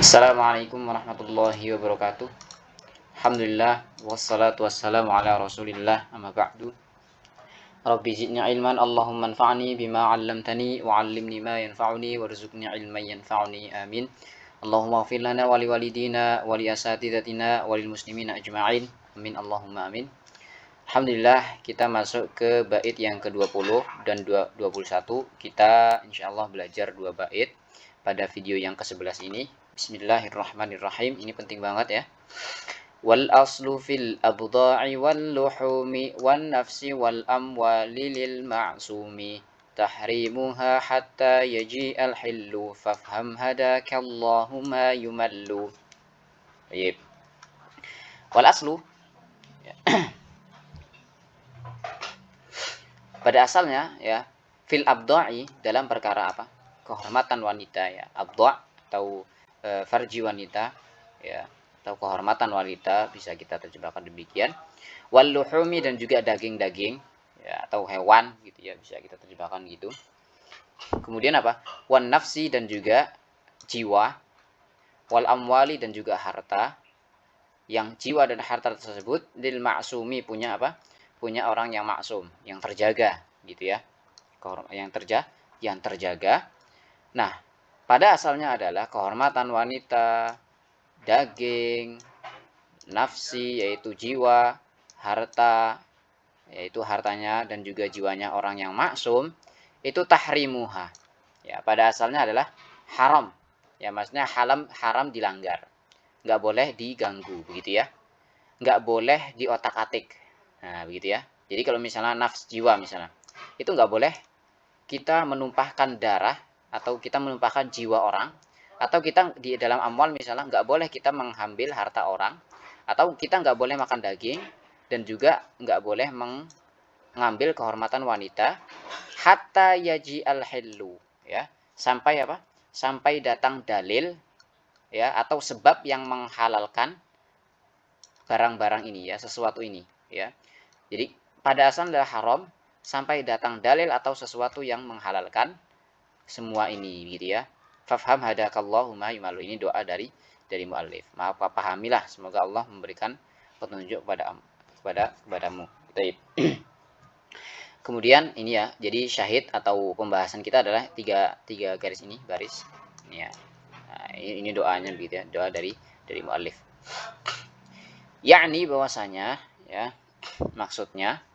Assalamualaikum warahmatullahi wabarakatuh. Alhamdulillah wassalatu wassalamu ala Rasulillah amma ba'du. Rabbi zidni ilman Allahumma anfa'ni bima 'allamtani wa 'allimni ma yanfa'uni warzuqni ilman yanfa'uni. Amin. Allahumma ighfir lana wa liwalidina wa li asatidatina wa lil muslimina ajma'in. Amin Allahumma amin. Alhamdulillah kita masuk ke bait yang ke-20 dan 21. Kita insyaallah belajar 2 bait pada video yang ke-11 ini. Bismillahirrahmanirrahim. Ini penting banget ya. Wal aslu fil abda'i wal luhumi wan nafsi wal amwali lil ma'sumi tahrimuha hatta yaji'al hillu fafham hadakallahu ma yumallu. Baik. Wal aslu pada asalnya ya, fil abda'i dalam perkara apa? Kehormatan wanita ya. Abda' atau farji wanita ya, atau kehormatan wanita bisa kita terjemahkan demikian. Wal luhumi dan juga daging-daging ya, atau hewan gitu ya, bisa kita terjemahkan gitu. Kemudian apa? Wan nafsi dan juga jiwa. Wal amwali dan juga harta. Yang jiwa dan harta tersebut lil ma'sumi punya apa? Punya orang yang maksum, yang terjaga gitu ya. Yang terjaga. Nah, pada asalnya adalah kehormatan wanita, daging, nafsi yaitu jiwa, harta yaitu hartanya dan juga jiwanya orang yang maksum, itu tahrimuha. Ya, pada asalnya adalah haram. Ya, maksudnya haram dilanggar. Enggak boleh diganggu begitu ya. Enggak boleh diotak-atik. Nah, begitu ya. Jadi kalau misalnya nafs jiwa misalnya, itu enggak boleh kita menumpahkan darah atau kita menumpahkan jiwa orang, atau kita di dalam amwal misalnya nggak boleh kita mengambil harta orang, atau kita nggak boleh makan daging, dan juga nggak boleh mengambil kehormatan wanita hatta yaji al hillu ya, sampai apa, sampai datang dalil ya, atau sebab yang menghalalkan barang-barang ini ya, sesuatu ini ya. Jadi pada asalnya adalah haram sampai datang dalil atau sesuatu yang menghalalkan semua ini gitu ya. Fafham hadakallahu ma yumalu. Ini doa dari muallif. Maka pahamilah, semoga Allah memberikan petunjuk kepadamu. Baik. Kemudian ini ya, jadi syahid atau pembahasan kita adalah tiga garis ini, baris. Ini ya. Nah, ini doanya begitu ya, doa dari muallif. Yakni bahwasanya ya, maksudnya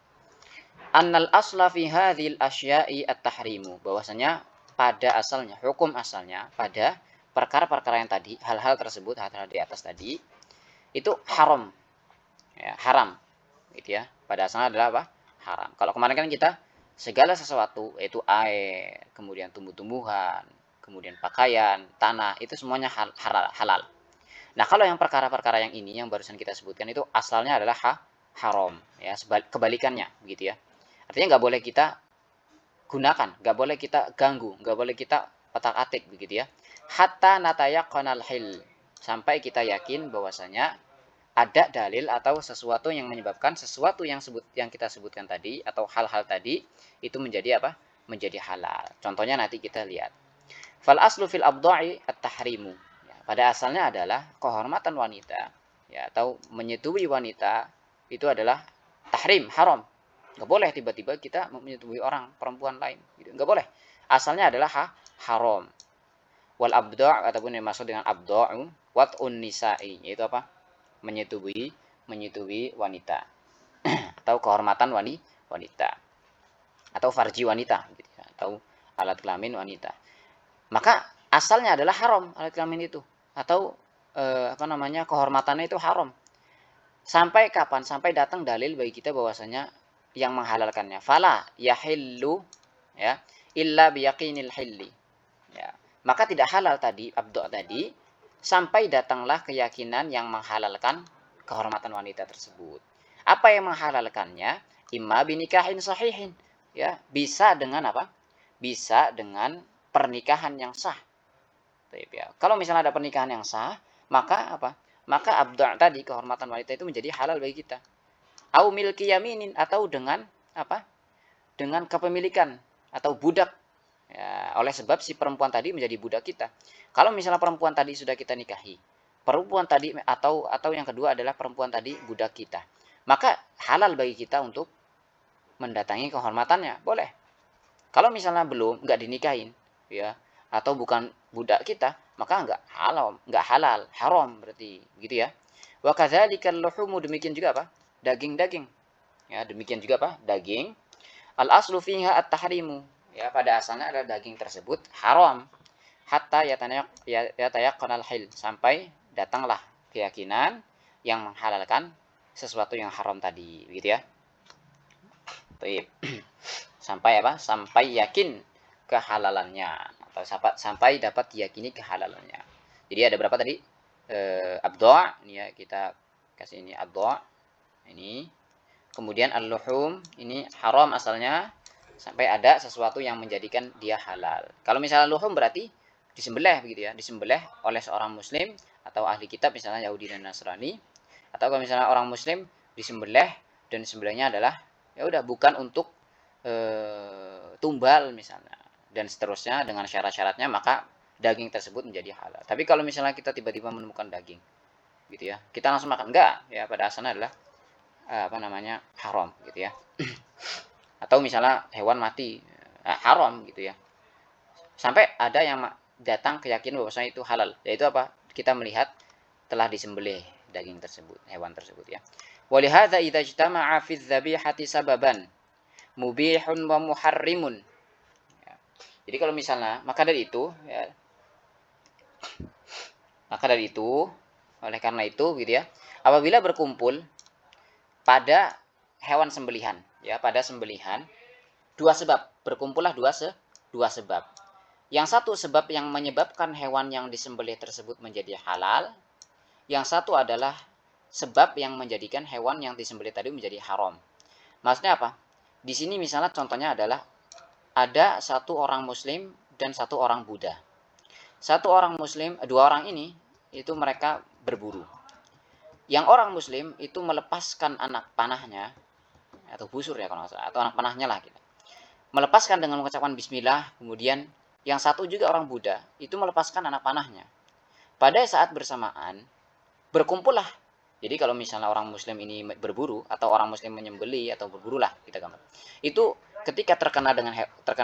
annal asla fi hadhil asya'i at-tahrimu, bahwasanya pada asalnya, hukum asalnya pada perkara-perkara yang tadi, hal-hal tersebut, hal-hal di atas tadi itu haram ya, haram gitu ya. Pada asalnya adalah apa? Haram. Kalau kemarin kan kita segala sesuatu, yaitu air, kemudian tumbuh-tumbuhan, kemudian pakaian, tanah, itu semuanya halal. Nah, kalau yang perkara-perkara yang ini yang barusan kita sebutkan itu asalnya adalah haram ya, kebalikannya begitu ya. Artinya nggak boleh kita gunakan, nggak boleh kita ganggu, nggak boleh kita otak-atik begitu ya. Hatta natayaqanal hil, sampai kita yakin bahwasanya ada dalil atau sesuatu yang menyebabkan sesuatu yang kita sebutkan tadi atau hal-hal tadi itu menjadi apa? Menjadi halal. Contohnya nanti kita lihat. Fal aslu fil abda'i at-tahrimu. Ya, pada asalnya adalah kehormatan wanita ya, atau menyetujui wanita itu adalah tahrim, haram. Nggak boleh tiba-tiba kita menyetujui orang, perempuan lain. Gitu. Nggak boleh. Asalnya adalah haram. Wal abda' ataupun yang maksud dengan abda'u wat'un nisa'i, yaitu apa? Menyetujui wanita. Atau kehormatan wanita. Atau farji wanita. Gitu. Atau alat kelamin wanita. Maka asalnya adalah haram alat kelamin itu. Atau kehormatannya itu haram. Sampai kapan? Sampai datang dalil bagi kita bahwasanya yang menghalalkannya. Fala yahillu ya illa biyaqinil hilli. Ya. Maka tidak halal tadi, abdu' tadi, sampai datanglah keyakinan yang menghalalkan kehormatan wanita tersebut. Apa yang menghalalkannya? Imma binikahin sahihin. Ya, bisa dengan apa? Bisa dengan pernikahan yang sah. Ya. Kalau misalnya ada pernikahan yang sah, maka apa? Maka abdu' tadi, kehormatan wanita itu menjadi halal bagi kita. Au milki yaminin, atau dengan apa? Dengan kepemilikan atau budak Ya, oleh sebab si perempuan tadi menjadi budak kita. Kalau misalnya perempuan tadi sudah kita nikahi, perempuan tadi atau yang kedua adalah perempuan tadi budak kita, maka halal bagi kita untuk mendatangi kehormatannya, boleh. Kalau misalnya belum, nggak dinikahin, ya, atau bukan budak kita, maka nggak halal, haram berarti, gitu ya. Wa kadzalika luhumu, demikian juga apa? Daging-daging. Ya, demikian juga apa? Daging. Al aslu fiha at-tahrimu. Ya, pada asalnya adalah daging tersebut haram. Hatta yatayaqqanal hil, sampai datanglah keyakinan yang menghalalkan sesuatu yang haram tadi, begitu ya. Baik. Sampai apa? Sampai yakin kehalalannya, atau sampai dapat diyakini kehalalannya. Jadi ada berapa tadi? Abdo', ini ya, kita kasih ini abdo'. Ini. Kemudian al-luhum, ini haram asalnya, sampai ada sesuatu yang menjadikan dia halal. Kalau misalnya luhum berarti disembelih, begitu ya, disembelih oleh seorang muslim atau ahli kitab misalnya Yahudi dan Nasrani. Atau kalau misalnya orang muslim disembelih, dan disembelihnya adalah ya udah bukan untuk tumbal misalnya, dan seterusnya dengan syarat-syaratnya, maka daging tersebut menjadi halal. Tapi kalau misalnya kita tiba-tiba menemukan daging, gitu ya, kita langsung makan, enggak, ya pada asalnya adalah haram, gitu ya. Atau misalnya hewan mati, haram, gitu ya. Sampai ada yang datang keyakinan bahwasanya itu halal, yaitu apa? Kita melihat telah disembelih daging tersebut, hewan tersebut, ya. Walihadza idza ijtama'a fi dzabihati sababan mubihun wa muharrimun. Ya. Jadi kalau misalnya, maka dari itu, ya, oleh karena itu, gitu ya, apabila berkumpul pada hewan sembelihan, ya, pada sembelihan, dua sebab, berkumpullah dua sebab. Yang satu sebab yang menyebabkan hewan yang disembelih tersebut menjadi halal, yang satu adalah sebab yang menjadikan hewan yang disembelih tadi menjadi haram. Maksudnya apa? Di sini misalnya contohnya adalah ada satu orang muslim dan satu orang Buddha. Satu orang muslim, dua orang ini itu mereka berburu. Yang orang muslim itu melepaskan anak panahnya, atau busur ya kalau nggak salah, atau anak panahnya lah gitu. Melepaskan dengan mengucapkan bismillah, kemudian yang satu juga orang Buddha itu melepaskan anak panahnya. Pada saat bersamaan berkumpullah. Jadi kalau misalnya orang muslim ini berburu, atau orang muslim menyembeli atau berburu lah kita gambar. Itu ketika terkena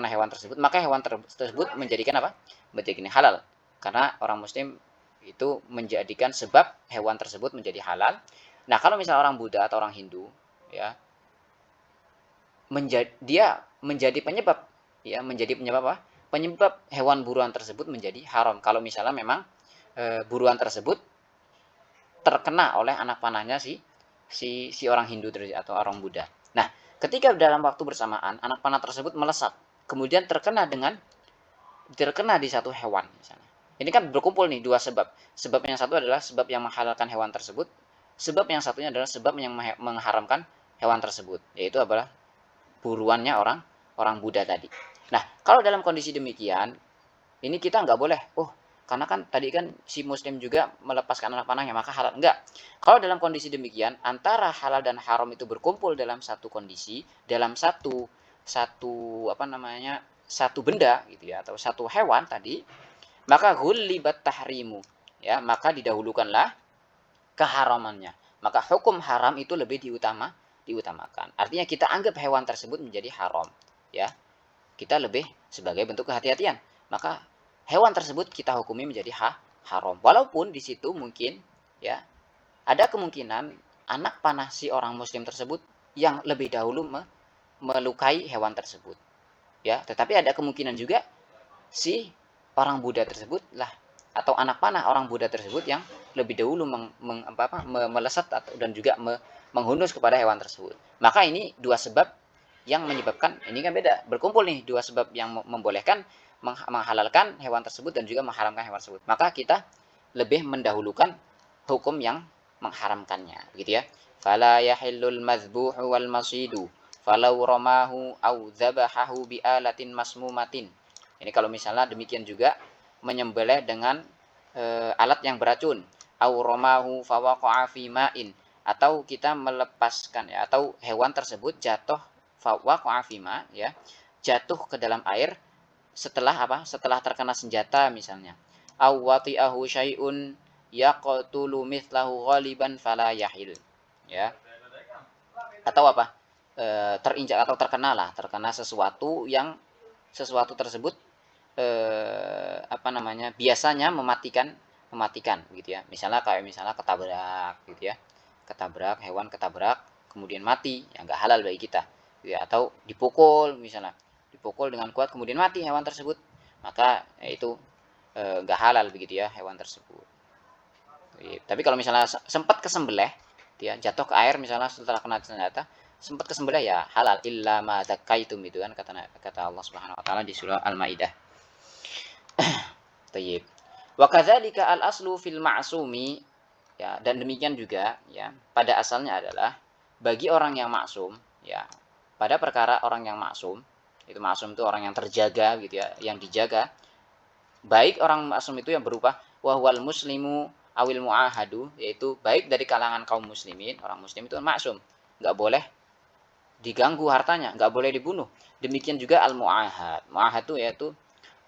hewan tersebut, maka hewan tersebut menjadikan apa? Menjadikan halal. Karena orang muslim itu menjadikan sebab hewan tersebut menjadi halal. Nah, kalau misalnya orang Buddha atau orang Hindu, ya, dia menjadi penyebab, ya, menjadi penyebab apa? Penyebab hewan buruan tersebut menjadi haram. Kalau misalnya memang buruan tersebut terkena oleh anak panahnya si orang Hindu atau orang Buddha. Nah, ketika dalam waktu bersamaan anak panah tersebut melesat, kemudian terkena di satu hewan misalnya. Ini kan berkumpul nih dua sebab. Sebab yang satu adalah sebab yang menghalalkan hewan tersebut, sebab yang satunya adalah sebab yang mengharamkan hewan tersebut, yaitu adalah buruannya orang Buddha tadi. Nah, kalau dalam kondisi demikian, ini kita nggak boleh, karena kan tadi kan si muslim juga melepaskan anak panahnya, maka halal. Enggak. Kalau dalam kondisi demikian, antara halal dan haram itu berkumpul dalam satu kondisi, dalam satu benda gitu ya, atau satu hewan tadi, maka ghulibat tahrimu, ya, maka didahulukanlah keharamannya. Maka hukum haram itu lebih diutamakan. Artinya kita anggap hewan tersebut menjadi haram, ya. Kita lebih sebagai bentuk kehati-hatian. Maka hewan tersebut kita hukumi menjadi haram. Walaupun di situ mungkin, ya, ada kemungkinan anak panah si orang muslim tersebut yang lebih dahulu melukai hewan tersebut. Ya, tetapi ada kemungkinan juga si orang Buddha tersebut lah, atau anak panah orang Buddha tersebut yang lebih dahulu melesat dan juga menghunus kepada hewan tersebut. Maka ini dua sebab yang menyebabkan, ini kan beda, berkumpul nih dua sebab yang membolehkan menghalalkan hewan tersebut dan juga mengharamkan hewan tersebut. Maka kita lebih mendahulukan hukum yang mengharamkannya, gitu ya. Fala yahillul mazbuhu wal masidu falau ramahu au dzabahahu bi alatin masmumatin. Ini kalau misalnya demikian juga menyembelih dengan alat yang beracun, au ramahu fawaqa'a fi ma'in, atau kita melepaskan, ya, atau hewan tersebut jatuh fawaqa'a fi ma', ya, jatuh ke dalam air setelah apa? Setelah terkena senjata misalnya. Aw wati'ahu syai'un yaqtulu mithlahu ghaliban fala yahil. Ya. Atau apa? Terinjak atau terkena sesuatu yang sesuatu tersebut apa namanya? Biasanya mematikan gitu ya. Misalnya ketabrak gitu ya. Ketabrak, hewan ketabrak kemudian mati, ya enggak halal bagi kita. Gitu ya. Atau dipukul misalnya. Dipukul dengan kuat kemudian mati hewan tersebut. Maka itu enggak halal begitu ya hewan tersebut. Tapi kalau misalnya sempat kesembelih, dia jatuh ke air misalnya setelah kena senjata, sempat kesembelih ya halal illa ma zakaitum itu kan kata Allah Subhanahu wa taala di surah Al-Maidah. Tayyib. Wa kadzalika al-aslu fil ma'sumi, ya, dan demikian juga ya pada asalnya adalah bagi orang yang maksum, ya, pada perkara orang yang maksum, itu maksum itu orang yang terjaga gitu ya, yang dijaga, baik orang maksum itu yang berupa wahwal muslimu awil muahadu, yaitu baik dari kalangan kaum muslimin, orang muslim itu maksum, nggak boleh diganggu hartanya, nggak boleh dibunuh. Demikian juga al muahad. Muahad itu yaitu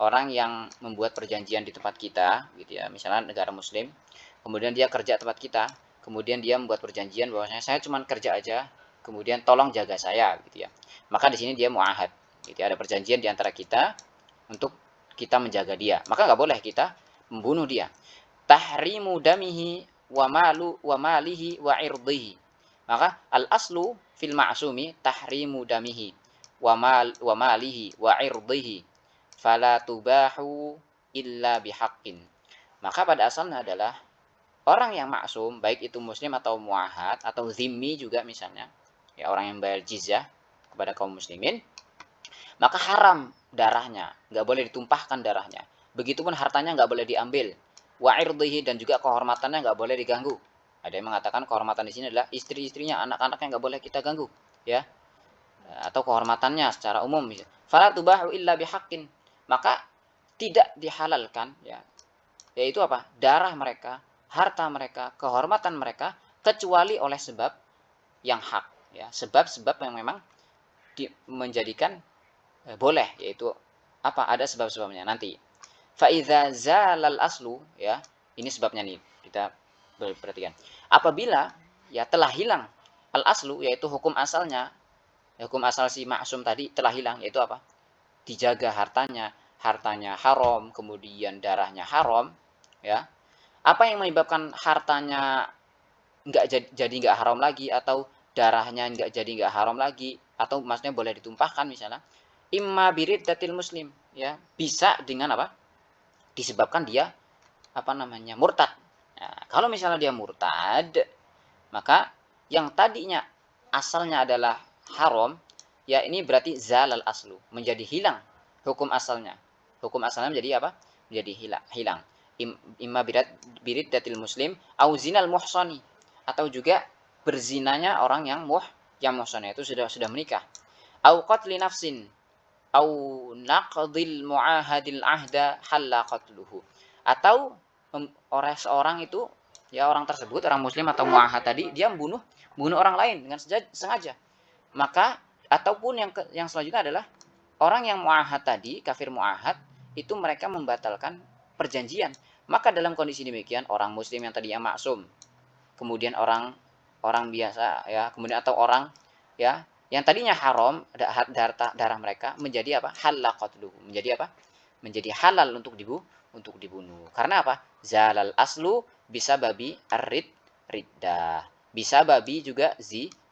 orang yang membuat perjanjian di tempat kita, gitu ya, misalnya negara muslim, kemudian dia kerja tempat kita, kemudian dia membuat perjanjian bahwasanya saya cuma kerja aja, kemudian tolong jaga saya, gitu ya. Maka di sini dia muahad, gitu ya, ada perjanjian di antara kita untuk kita menjaga dia. Maka nggak boleh kita membunuh dia. Tahrimu damihi wa malihi wa irdihi. Maka al aslu fil ma'sumi tahrimu damihi wa malihi wa irdihi fala tubahu illa bihaqqin. Maka pada asalnya adalah orang yang maksum, baik itu muslim atau muahad atau zimmi juga misalnya, ya orang yang bayar jizyah kepada kaum muslimin, maka haram darahnya, nggak boleh ditumpahkan darahnya. Begitupun hartanya nggak boleh diambil. Wa irdihi, dan juga kehormatannya nggak boleh diganggu. Ada yang mengatakan kehormatan di sini adalah istri-istrinya, anak-anaknya nggak boleh kita ganggu, ya. Atau kehormatannya secara umum. Fala tubahu illa bihaqqin. Maka tidak dihalalkan, ya, yaitu apa? Darah mereka, harta mereka, kehormatan mereka kecuali oleh sebab yang hak, ya. Sebab-sebab yang memang menjadikan boleh, yaitu apa? Ada sebab-sebabnya nanti. Fa idza zalal aslu, ya. Ini sebabnya nih, kita perhatikan. Apabila ya telah hilang al aslu, yaitu hukum asalnya, hukum asal si maksum tadi telah hilang, yaitu apa? Dijaga hartanya haram, kemudian darahnya haram, ya. Apa yang menyebabkan hartanya jadi nggak haram lagi, atau darahnya jadi nggak haram lagi, atau maksudnya boleh ditumpahkan misalnya, imma biriddatil muslim, ya, bisa dengan apa? Disebabkan dia apa namanya? Murtad. Nah, kalau misalnya dia murtad, maka yang tadinya asalnya adalah haram, ya ini berarti zalal aslu, menjadi hilang hukum asalnya. Hukum asalnya menjadi apa? Menjadi hilang. Imma biriddatil muslim au zinal muhsani, atau juga berzinanya orang yang muhsana itu sudah menikah. Au qatli nafsin au naqdil muahadil ahda halla qatluhu, atau orang seorang itu, ya, orang tersebut orang muslim atau muahad tadi dia bunuh orang lain dengan sengaja. Maka ataupun yang selanjutnya adalah orang yang muahad tadi, kafir muahad, itu mereka membatalkan perjanjian. Maka dalam kondisi demikian, orang muslim yang tadinya maksum, kemudian orang biasa, ya, kemudian atau orang, ya, yang tadinya haram darah mereka menjadi apa? Halal qatluhu, menjadi apa? Menjadi halal untuk dibunuh. Karena apa? Zalal aslu bisa babi riddah. Bisa babi juga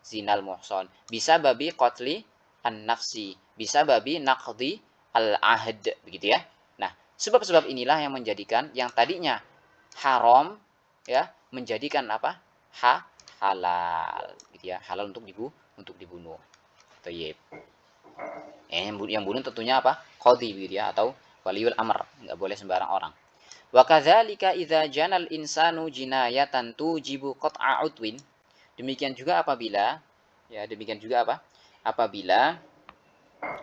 zinal muhson. Bisa babi qatli an-nafsi. Bisa babi naqdi al-ahd, begitu ya. Nah, sebab-sebab inilah yang menjadikan yang tadinya haram, ya, menjadikan apa? Halal, gitu ya. Halal untuk dibunuh. Tayyib. Yang bunuh tentunya apa? Qadhi, begitu ya, atau waliul amr, enggak boleh sembarang orang. Wa kadzalika idza janal insanu jinayatan tujibu qat'a udwin. Demikian juga apabila, ya, demikian juga apa? Apabila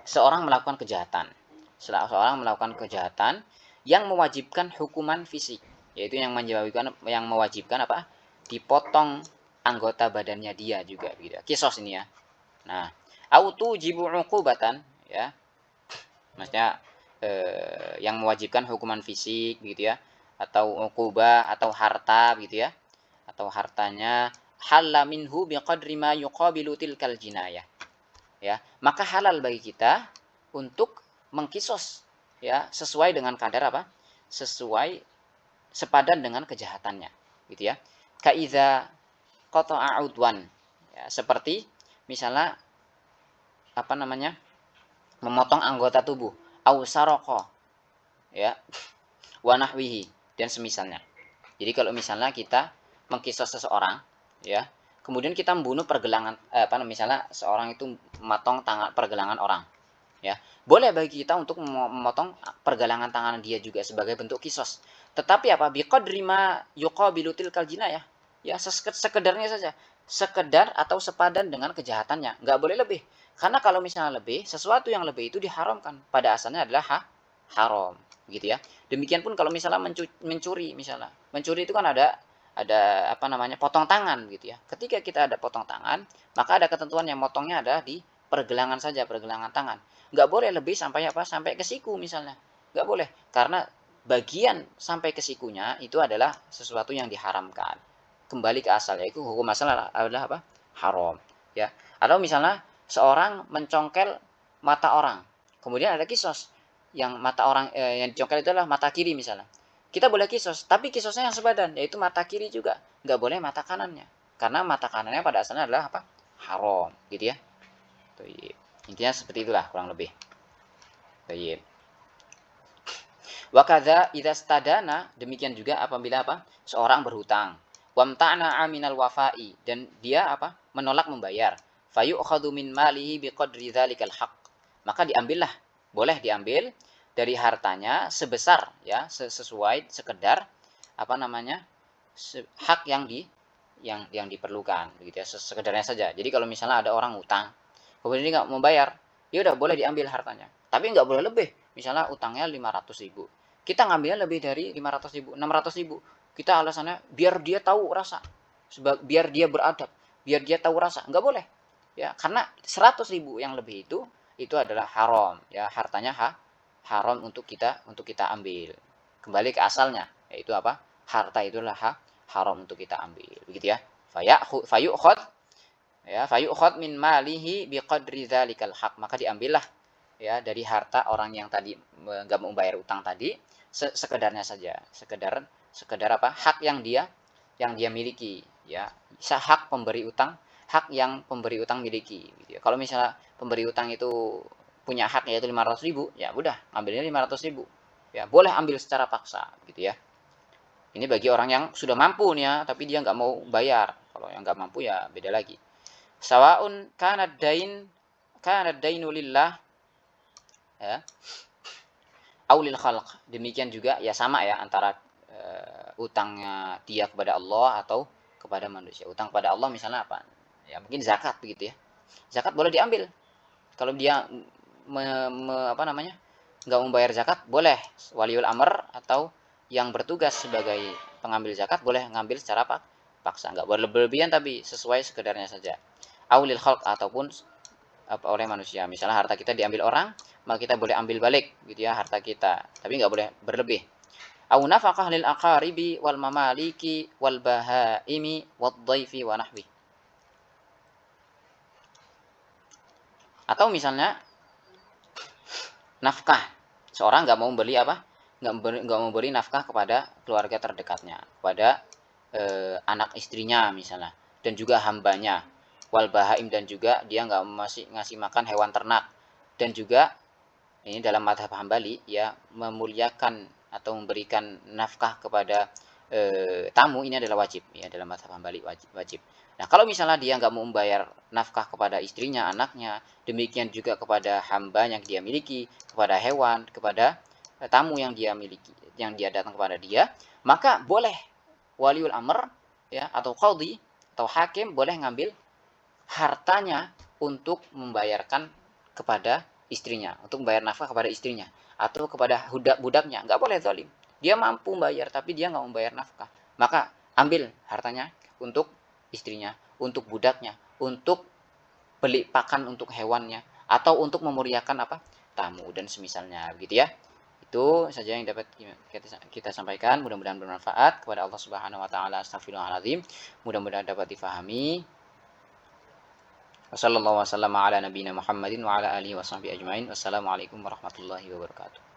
seorang melakukan kejahatan. Seorang melakukan kejahatan yang mewajibkan hukuman fisik, yaitu yang mewajibkan apa? Dipotong anggota badannya dia juga, gitu. Kisos ini ya. Nah, autu jibu uqubatan, ya. Maksudnya yang mewajibkan hukuman fisik gitu ya, atau uqubah atau harta gitu ya, atau hartanya halla minhu biqadri ma yuqabilu tilkal jinayah, ya, maka halal bagi kita untuk mengkisos ya sesuai dengan kadar apa? Sesuai sepadan dengan kejahatannya, gitu ya. Kaiza qata'a udwan, ya, seperti misalnya apa namanya? Memotong anggota tubuh, au saroko, ya, wa nahwihi, dan semisalnya. Jadi kalau misalnya kita mengkisos seseorang, ya, kemudian kita membunuh pergelangan misalnya seorang itu memotong tangan pergelangan orang, ya, boleh bagi kita untuk memotong pergelangan tangan dia juga sebagai bentuk kisos. Tetapi apa? Biqadri ma yuqabilu tilkal jinayah, ya, sekedarnya saja, sekedar atau sepadan dengan kejahatannya, nggak boleh lebih. Karena kalau misalnya lebih, sesuatu yang lebih itu diharamkan, pada asalnya adalah haram, gitu ya. Demikian pun kalau misalnya mencuri, misalnya mencuri itu kan ada apa namanya, potong tangan gitu ya. Ketika kita ada potong tangan, maka ada ketentuan yang motongnya ada di pergelangan saja, pergelangan tangan. Nggak boleh lebih sampai apa? Sampai ke siku misalnya. Nggak boleh, karena bagian sampai ke sikunya itu adalah sesuatu yang diharamkan. Kembali ke asalnya, itu hukum asal adalah apa? Haram. Ya. Atau misalnya seorang mencongkel mata orang, kemudian ada kisos yang mata orang yang dicongkel itu adalah mata kiri misalnya. Kita boleh kisos, tapi kisosnya yang sebadan, yaitu mata kiri juga, nggak boleh mata kanannya, karena mata kanannya pada asalnya adalah apa? Haram, gitu ya. Baik. Intinya seperti itulah kurang lebih. Baik. Wakadha idza stadana, demikian juga apabila apa? Seorang berhutang. Wamta'na aminal wafa'i, dan dia apa? Menolak membayar. Fayu'khadhu min malihi biqadri dzalikal haqq. Maka diambillah, boleh diambil dari hartanya sebesar ya, sesuai sekedar apa namanya? Hak yang diperlukan begitu ya, sekedarnya saja. Jadi kalau misalnya ada orang utang, kemudian dia nggak mau bayar, ya udah boleh diambil hartanya, tapi nggak boleh lebih. Misalnya utangnya 500.000, kita ngambilnya lebih dari 500.000, 600.000, kita alasannya biar dia tahu rasa, biar dia beradab, biar dia tahu rasa, nggak boleh ya, karena 100.000 yang lebih itu adalah haram ya, hartanya haram untuk kita ambil. Kembali ke asalnya, yaitu apa? Harta itulah haram untuk kita ambil, begitu ya. Fayu'khad, ya, fayu'khad min malihi biqadri dzalikal haq, maka diambillah ya dari harta orang yang tadi enggak mau bayar utang tadi, sekedarnya saja, sekedar apa? Hak yang dia miliki ya. Hak pemberi utang, hak yang pemberi utang miliki gitu ya. Kalau misalnya pemberi utang itu punya hak yaitu 500.000, ya udah ambilnya 500.000, ya boleh ambil secara paksa gitu ya. Ini bagi orang yang sudah mampu nih ya, tapi dia nggak mau bayar. Kalau yang nggak mampu ya beda lagi. Sawaun kana dainu lillah, ya, aulil khalq. Demikian juga ya, sama ya, antara utangnya dia kepada Allah atau kepada manusia. Utang kepada Allah misalnya apa? Ya mungkin zakat begitu ya. Zakat boleh diambil. Kalau dia apa namanya? Nggak membayar zakat, boleh waliul amr atau yang bertugas sebagai pengambil zakat boleh ngambil secara paksa, nggak boleh berlebihan, tapi sesuai sekedarnya saja. Aulil khalq, ataupun apa, oleh manusia. Misalnya harta kita diambil orang, maka kita boleh ambil balik gitu ya harta kita, tapi nggak boleh berlebih. Au nafaqah lil aqaribi wal mamaliki wal bahaimi wad dhaifi wa nahwi. Atau misalnya nafkah, seorang nggak mau beli apa, nggak mau beri nafkah kepada keluarga terdekatnya, kepada anak istrinya misalnya, dan juga hambanya, wal bahaim, dan juga dia nggak masih ngasih makan hewan ternak, dan juga ini dalam mazhab Hambali ya, memuliakan atau memberikan nafkah kepada tamu, ini adalah wajib ya, dalam mazhab Hambali wajib. Nah kalau misalnya dia nggak mau membayar nafkah kepada istrinya, anaknya, demikian juga kepada hamba yang dia miliki, kepada hewan, kepada tamu yang dia miliki, yang dia datang kepada dia, maka boleh waliul amr ya, atau qadhi atau hakim boleh ngambil hartanya untuk membayarkan kepada istrinya, untuk membayar nafkah kepada istrinya atau kepada budaknya. Nggak boleh zalim. Dia mampu bayar tapi dia nggak membayar nafkah, maka ambil hartanya untuk istrinya, untuk budaknya, untuk beli pakan untuk hewannya, atau untuk memuliakan apa, tamu dan semisalnya gitu ya. Itu saja yang dapat kita sampaikan. Mudah-mudahan bermanfaat. Kepada Allah Subhanahu wa taala, astagfirullahaladzim. Mudah-mudahan dapat difahami. Wassallallahu wasallam ala nabiyina Muhammadin wa ala alihi wasahbihi ajmain. Wassalamualaikum warahmatullahi wabarakatuh.